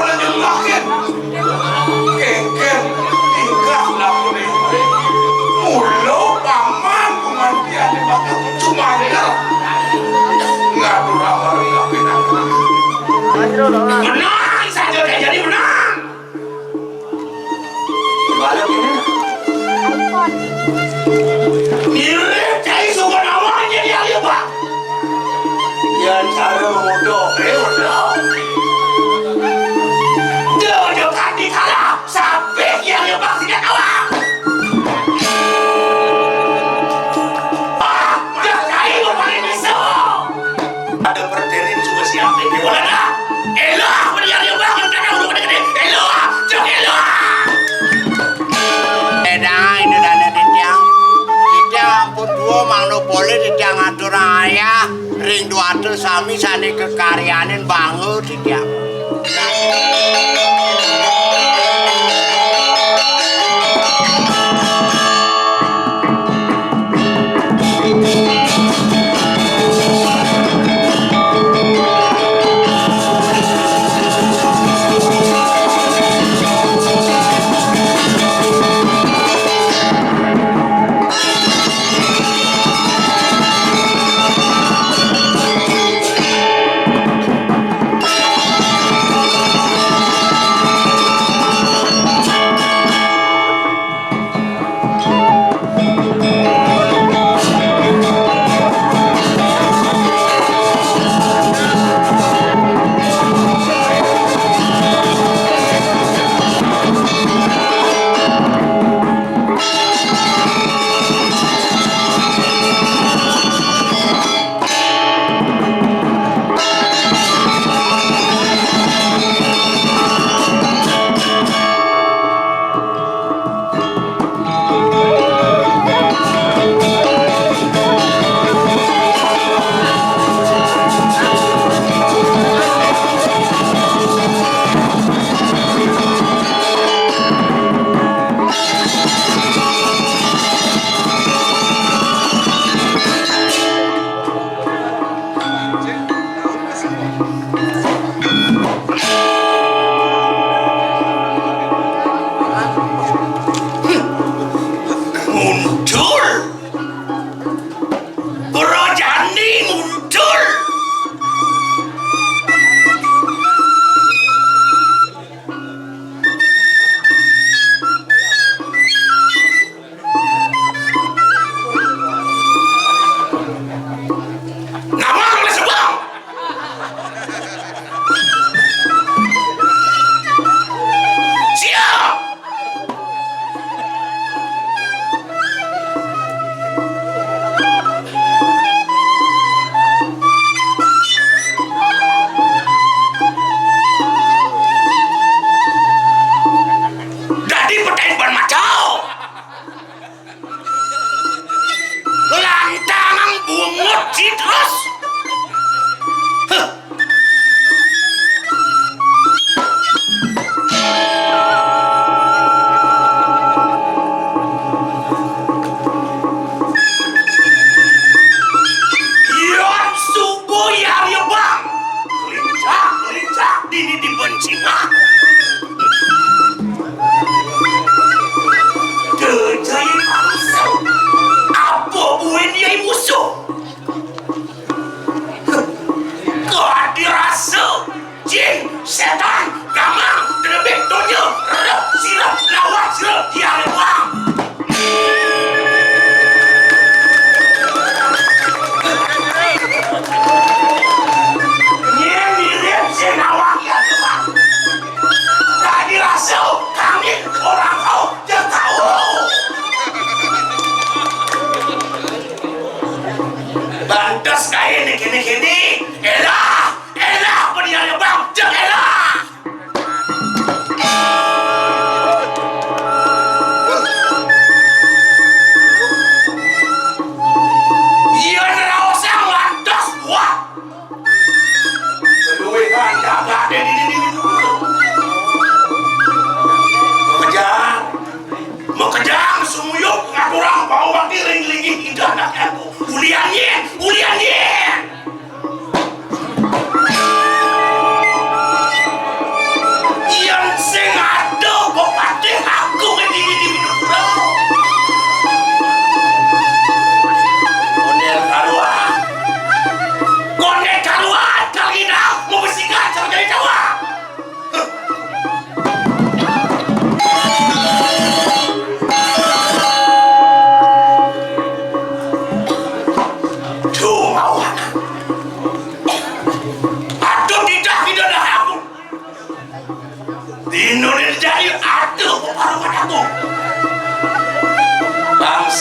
pernah nyelakin kengken tingkah lakuin mulu paman kumantian di bakal cuma ngadu ramar kapin menang saja udah jadi menang gimana ini mirip cai suka namanya dia ya pak yang cara mudah udah jodoh kan dikalah sampai yang pasti kan awak ada perterin juga siapa ini boleh dah elah beriak yang bangun kan udah gede-gede elah jok elah ini dana ditiang ampun dua monopoli ditiang atur ayah ring dua tuh sami sani kekaryanin bangun ditiang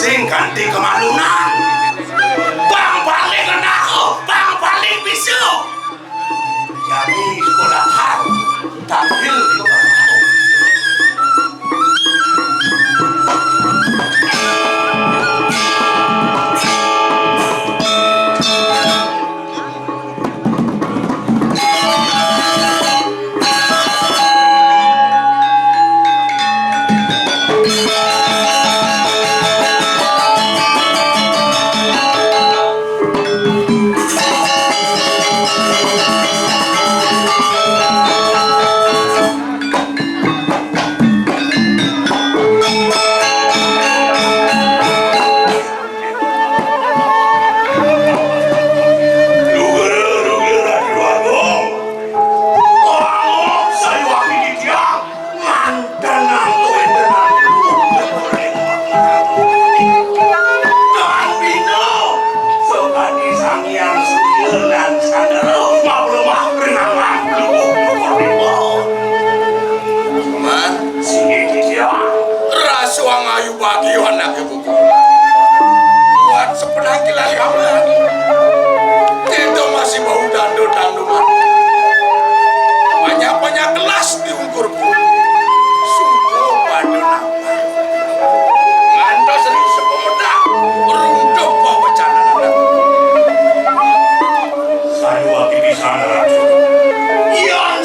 sing ganti kemalunan. Bang balik anakku, bang balik bisu. Jadi sekolah kan, tampil di kepala. Iya,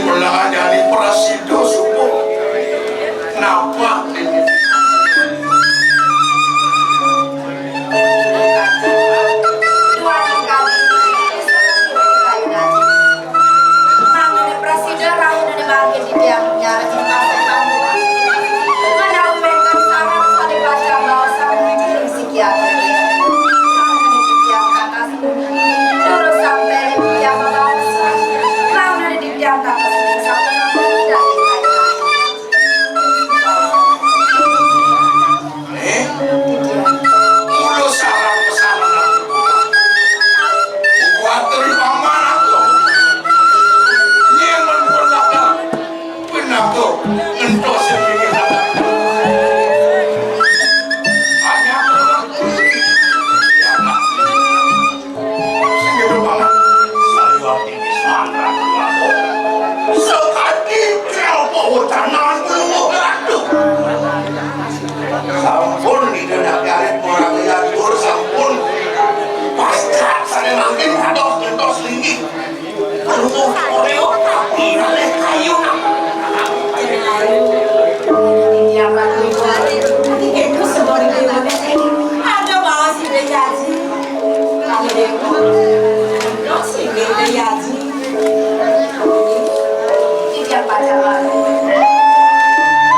Simula jadi prasido suku. Napa ini? Ulo sarang pesanan aku. Kuatir paman aku. Nyemen berlakang. Benaku entos sepingin lakang. Hanya berlaku. Ya nak. Segitu banget. Saya ini sangat aku. Sekati siapa hujanan belum berlaku. Sampun di dalam garis orang yang sampun pasca saya makin hados lagi kalau oreo tapi oleh kayu itu sebenarnya ada bawa si bejaji kalau si bejaji tidak pacaran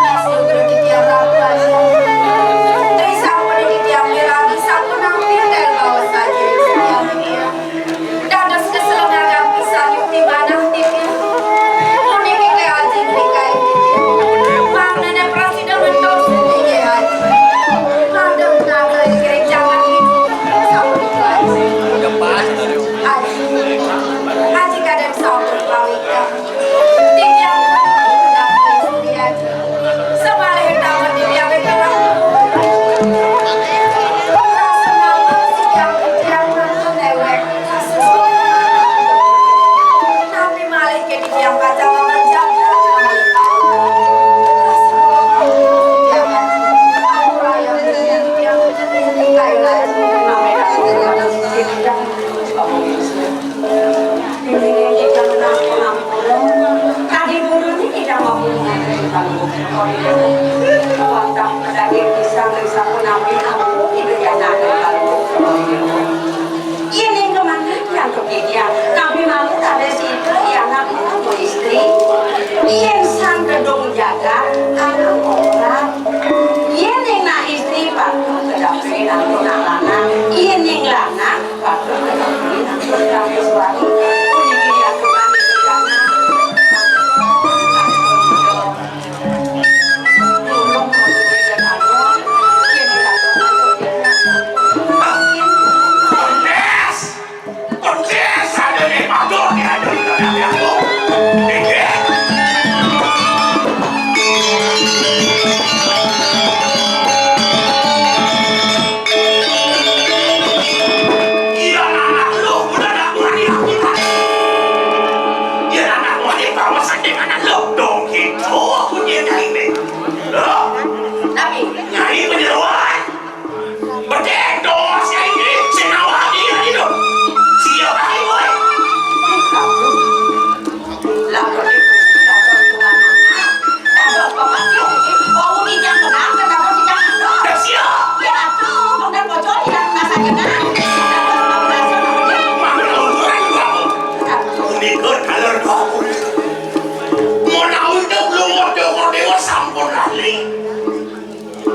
masih berarti dia ragu aja.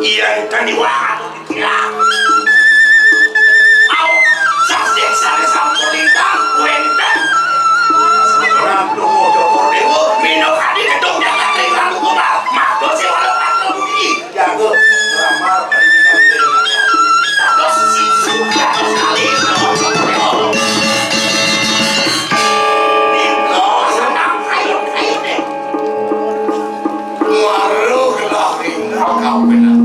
Iya, kan diwaktu dikira. Au, sasik sare sampulintang, wenten. Sebenarnya mau dokter dewa, minum hadi gedung jangan tinggal kumal. Makdo si walau patro budi. Jago, ramar dari kita itu. Kados sisu, kados kali, kados dewa. Niko senang kayu deh. Waruh lah, kau benar.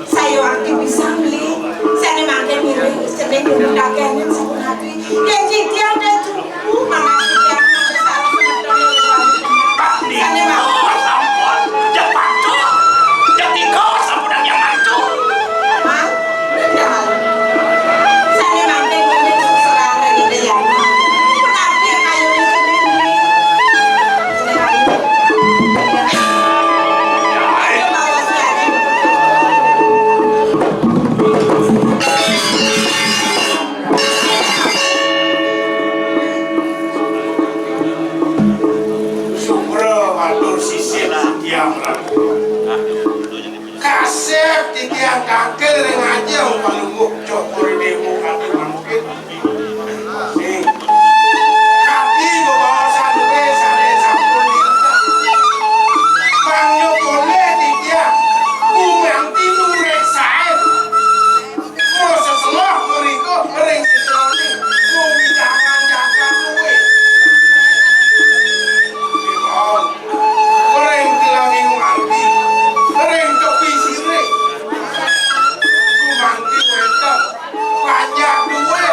Saya waktu bisa beli, saya makan milih, sedang dagangnya sebut hati. Yang jadi ada tunggu, mama dia Ini kau sampun, cepat tuh. Jadi kau sampun yang mantu. saya makan milih serang lagi dia. Kenapa yang kayu ini? Kasep tiang kakek ring aja paling cok demo kaki mungkin nih kaki bawa satu sare sampun bangyo boleh tiang kumang tidu reksae mau seselah meriko ring seseloni mau bidangan jaga kuwe dimau ring tilangi nganti ring kopi sire kumangki wenteng panjang duwe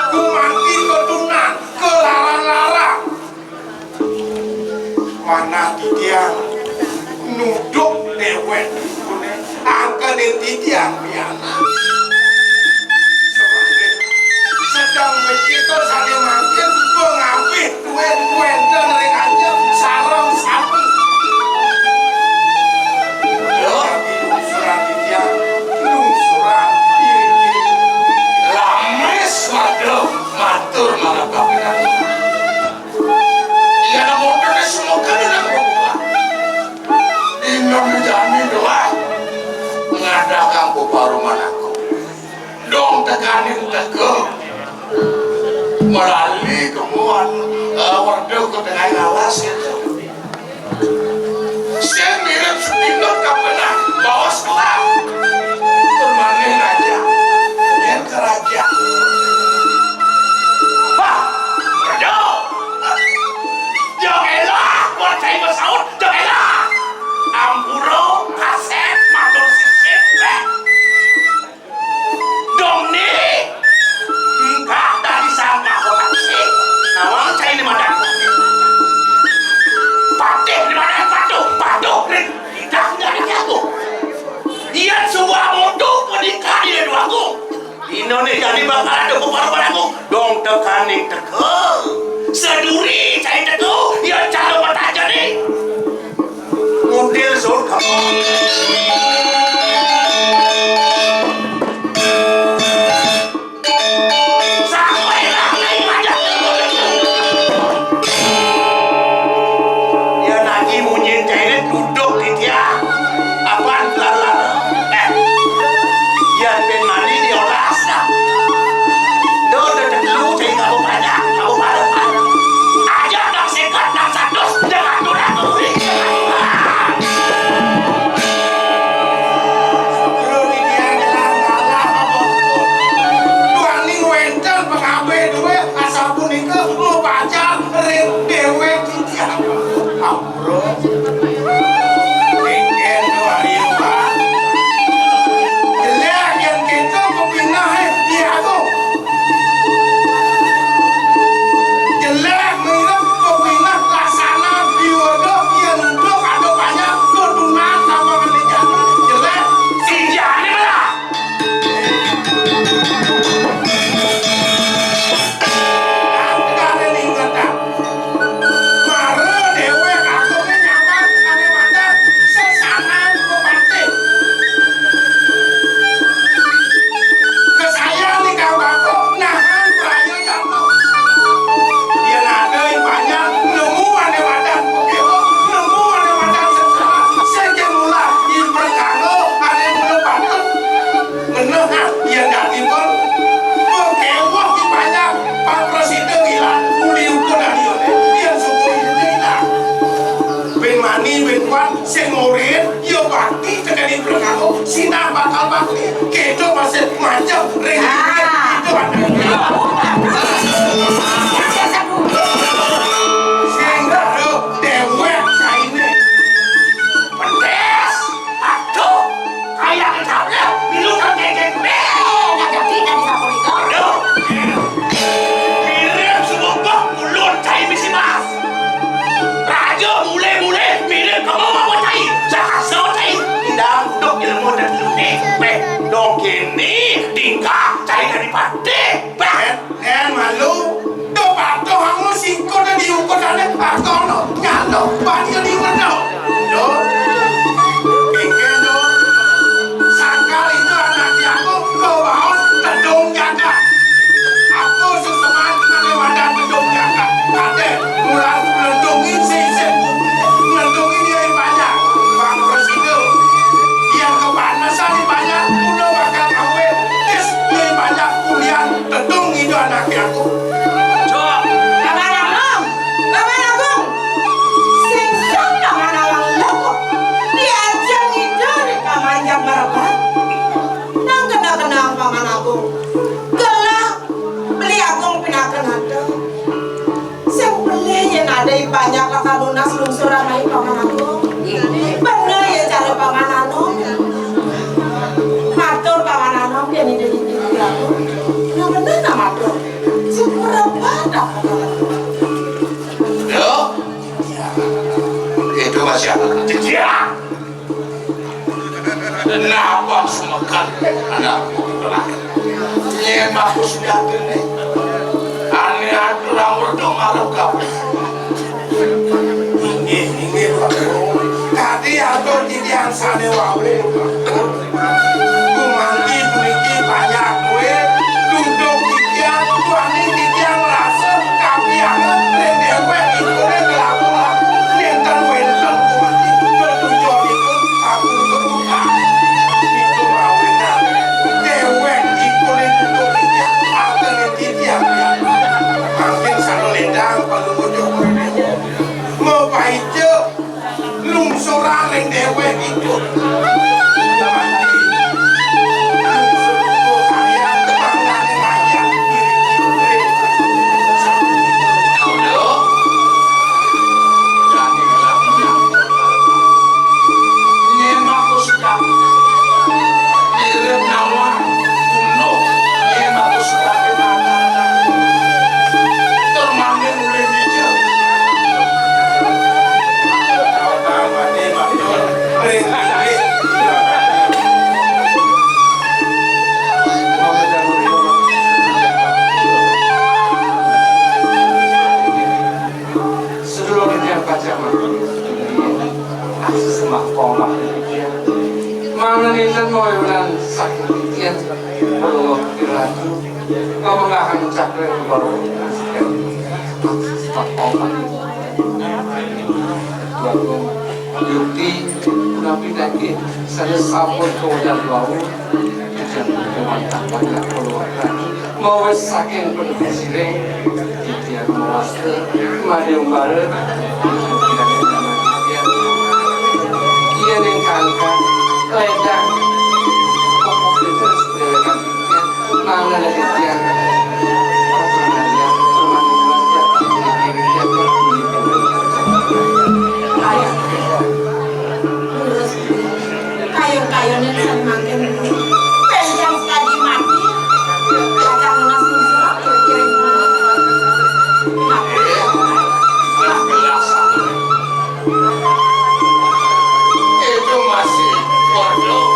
kumangki ketunan kelarang-larang mana tidiang nuduk dewek kune angkenin tidiang piana sebagai sedang begitu saling makin pengapit duwe wenteng ring aja sarang sapi lungsuran tidiang lungsuran iri-iri Lames waduh, matur malah bapak. Iya nak motor ni semua kan nak buka. Inam menjani doa. Ngadakan buka rumah aku. Dong tekanin teke. Melalui kemuan warga ke tengah alas itu. Saya mirip sepindah kapenan bawa sekolah. Termanin aja. Yang kerajaan. Hah! Berdua! Jogelah! Buat saya bersaut, jogelah! Ampuro, kaset, matur sisip, dong nih! Tingkah dari sampah kotak sih. Nawang saya ini madang. Patih di mana patuh, patuh, tidak ada aku. Dia sebuah motor menikah di dua aku. Indonesia di bakal ada bukan aku. Dong tekaning teke. Seduri saya teke. Ya calon mata aja nih. Mudil surga. Sampai lah naik aja. Ya lagi munyin cairin duduk di dia. Apaan lalar? Ya ben mani diolah dah. Do dulu saya kamu banyak, kamu banyak. Aja nak sekat nak satu dengan turun beri. lu tidiang ngalah apa tuani wenteng pengabe duwe asal punika mau pacar ring dewe tidiang ampro tinggen doa riba jelek yang kita kepinah dia aku jelek mirip kepinah laksana biwada yang untuk ada banyak ketunan apa menikah jelek Si Jani mana? Kalian ingatan banyak lah kalunas lungsuran ae pangananku. Bener ya cara pangananku. Matur pangananku pian ini aku. Nah bener tak matur. Seberapa dah Yo. Itu masyarakat kecil. Napa sumakan anakku lelaki. Nyemak sudah gede. Ane aturan berdua marah kabeh. Ini tadi aku titian sane wae. Kumanti puniki banyak kowe duduk titian tuane titian rasa kapiangan dhewe ikune kelakon nenten wenten kumanti tujuh ikun aku berbuka itu awena dhewe ikune duduk titian atene titian makin salendang palu bojo mau baije lungsuran ning dhewe ikut Manganitan mo yung sakit yan perlu pikiran kau mengahan cakra yang baru lalu yukti nabi lagi saya sabun kau dan bau jangan kemantapan nak keluarkan mau saking berkesiring dia mewasli mari umbar ia nengkangkan ledang kompositor sebenarnya mana lagi yang kayu-kayunya semakin panjang sekali mati. Kacang lunas lungsuran kira-kira itu masih bodoh.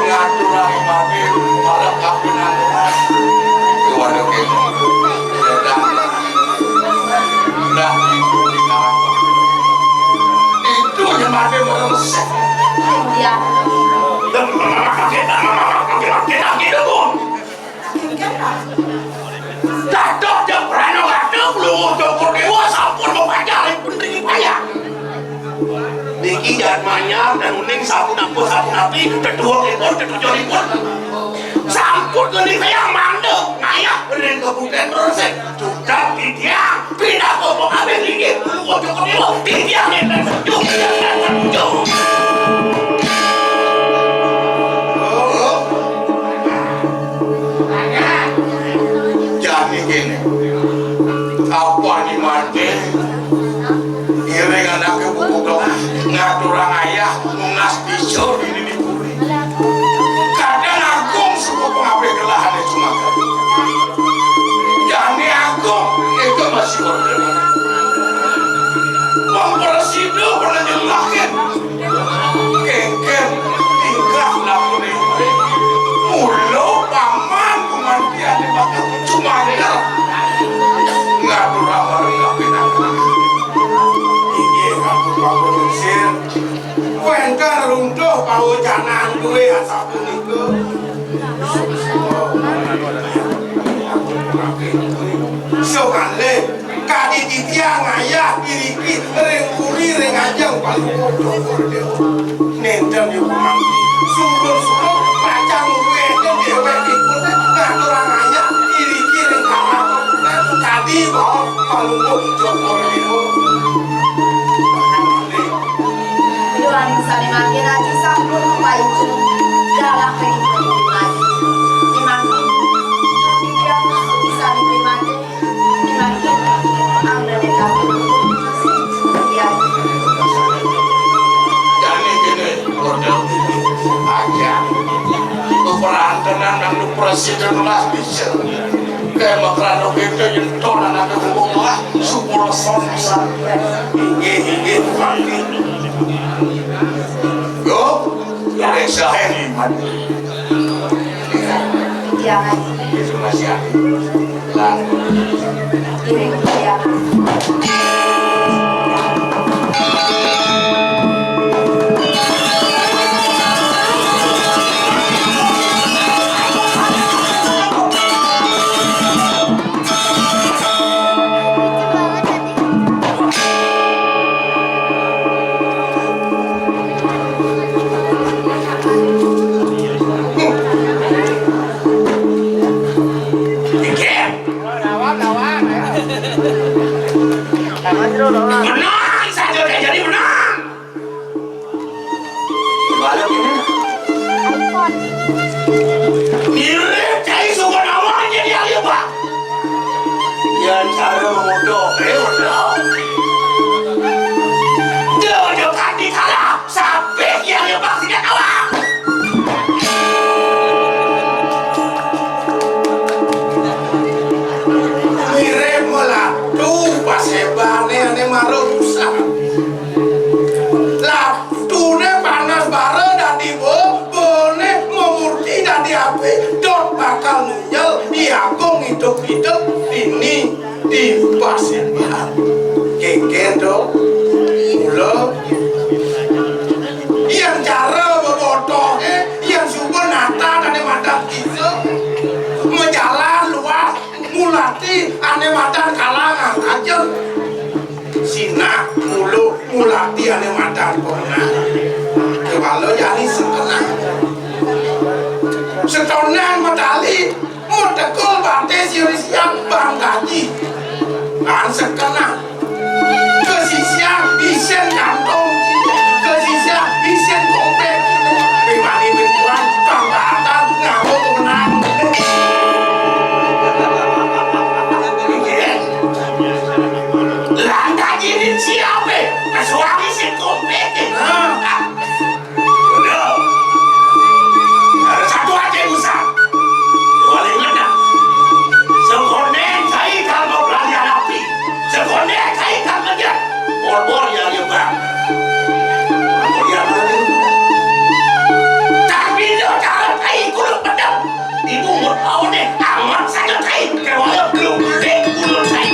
Ngaturan mobil malah kapinangan. Keluarga kita. Udah itu di karang. Itu yang mati meresek. dia Kita gitu pun. Datuk dia berani ngatuk lu untuk dewa sampun mau pacarin pun tinggi payah. Niki jangan manyar dan uning sabun api kedua ekor ketujuh ekor. Sampun gening saya mandek ngayak beren kebutuhan resek. Sudah tidiang pindah ke pengabeng lagi lu untuk dewa tidiang yang terjun. Jadi gini, apa nih mati? Iring anaknya buku kelas, ngaturang ayah, mengas pisau ini dipuri. Kadang agung suku pengabdi kelahan itu makan. Jadi agung itu masih berdiri. Bang Presiden pernah nyelakin, kengken tingkah lakon ini. Mulo paman kumandian dipakai cuma ngaturang orang kapinangan. Aku usir, kuenkan runtuh pahujanan gue asal itu. Sokale, kadi titiang ayah iriki rengkuri rengajang paling bodoh bodoh. Nendang ibu mangki, sungguh pacang gue dewe ikut ngaturang ayah iriki rengkalang. Kadi bawa paling bodoh bodoh. Doan sari makin aja sampun paiju dalam kehidupan lagi. Dimakin dia bisa dipimati, dimakin anda dekat presiden lah bisa kayak makrano itu yang tonan ada rumah supaya sonsa ini pasti yo ya saya ini Jangan. itu masih ada Ini jangan. Menang saja udah jadi menang. Balik ini. Mirip kayak suka namanya dia ya pak. Yang cara mudah, udah. Dia udah ganti kalah sampai yang pasti dia kalah. mirip malah tuh pas hebatnya ane marusa lah tune panas bare dan bone memurti dan api dot bakal nunyel diagung hidup-hidup ini di pas hebat keke dong mula yang cara bebodohnya yang subur nata dan mata kita menjalan luas mulati ane madan kalangan aja sina mulu mulati ane madan kona kewalo jadi setengah setonan medali mutekul bate siang bang gaji an setengah kesisian isen kantong kesisian isen kompet bimani bintuan tanggatan ngabuk kemenang Ini siapa? Suami si kompet. Udah. Ada satu aja usaha. Boleh ingat. Sekonen saya kan mau belanja api. Sekonen saya kan kerja. Bor-bor yang bang. Tapi dia cara saya kulit pedang. Ibu mau tahu deh. Amat saja saya. Kewala belum deh kulit saya.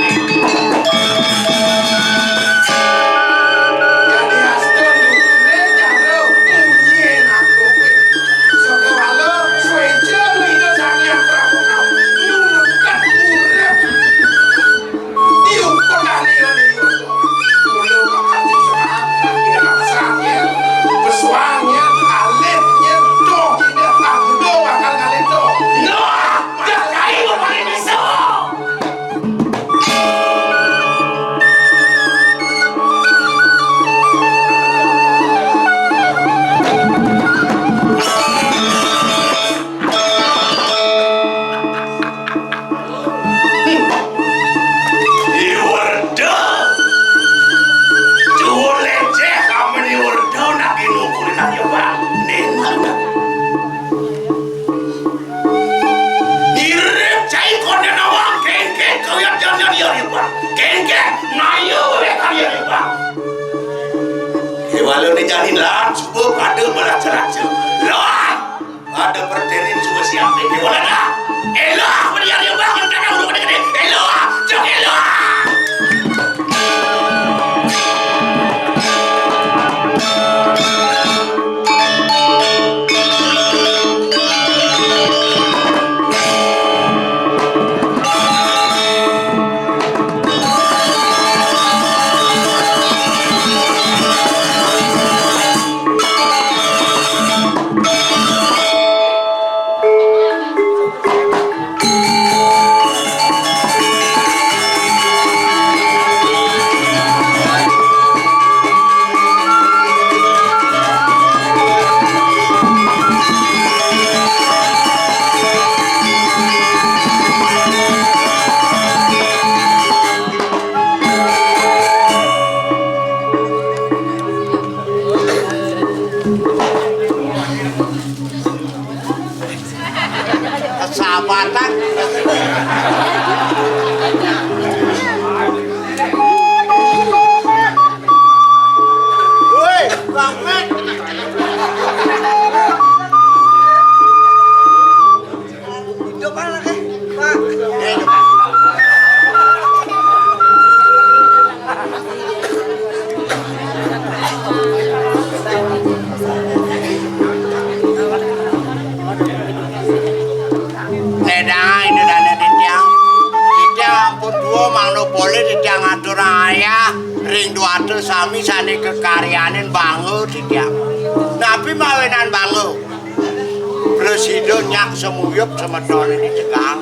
Walau dijalin lah, cukup ada belajar-belajar. Lah, ada perterin semua siapa? Walau dah, elah, meniar yang bangun karena udah gede-gede. Elah, jauh elah. ditiang atur ayah ring duatu sami sane kekaryanin bangu ditiang nabi mawinan bangu Presido nyak semuyup semetone di Cegang